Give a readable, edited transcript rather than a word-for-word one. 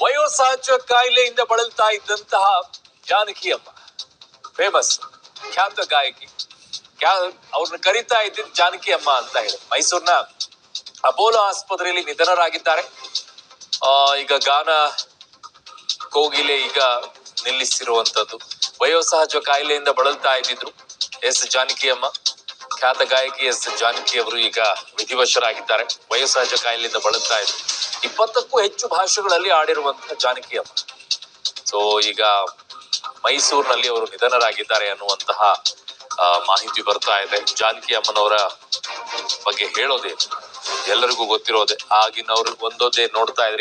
ವಯೋಸಹಜ ಕಾಯಿಲೆಯಿಂದ ಬಳಲ್ತಾ ಇದ್ದಂತಹ ಜಾನಕಿ ಅಮ್ಮ, ಫೇಮಸ್ ಖ್ಯಾತ ಗಾಯಕಿ, ಅವ್ರನ್ನ ಕರಿತಾ ಇದ್ದಿದ್ದು ಜಾನಕಿ ಅಮ್ಮ ಅಂತ ಹೇಳಿ, ಮೈಸೂರಿನ ಅಪೋಲೋ ಆಸ್ಪತ್ರೆಯಲ್ಲಿ ನಿಧನರಾಗಿದ್ದಾರೆ. ಈಗ ಗಾನ ಕೋಗಿಲೆ ಈಗ ನಿಲ್ಲಿಸಿರುವಂತದ್ದು. ವಯೋಸಹಜ ಕಾಯಿಲೆಯಿಂದ ಬಳಲ್ತಾ ಇದ್ದಿದ್ರು ಎಸ್ ಜಾನಕಿ ಅಮ್ಮ, ಖ್ಯಾತ ಗಾಯಕಿ ಎಸ್ ಜಾನಕಿ ಅವರು ಈಗ ವಿಧಿವಶರಾಗಿದ್ದಾರೆ. ವಯೋಸಹಜ ಕಾಯಿಲೆಯಿಂದ ಬಳಲ್ತಾ ಇದ್ರು. 20ಕ್ಕೂ ಹೆಚ್ಚು ಭಾಷೆಗಳಲ್ಲಿ ಆಡಿರುವಂತಹ ಜಾನಕಿ ಅಮ್ಮ. ಸೊ ಈಗ ಮೈಸೂರಿನಲ್ಲಿ ಅವರು ನಿಧನರಾಗಿದ್ದಾರೆ ಅನ್ನುವಂತಹ ಮಾಹಿತಿ ಬರ್ತಾ ಇದೆ. ಜಾನಕಿ ಅಮ್ಮನವರ ಬಗ್ಗೆ ಹೇಳೋದೇ ಎಲ್ಲರಿಗೂ ಗೊತ್ತಿರೋದೆ. ಆಗಿನವ್ರು ಒಂದೊಂದೇ ನೋಡ್ತಾ ಇದ್ರೆ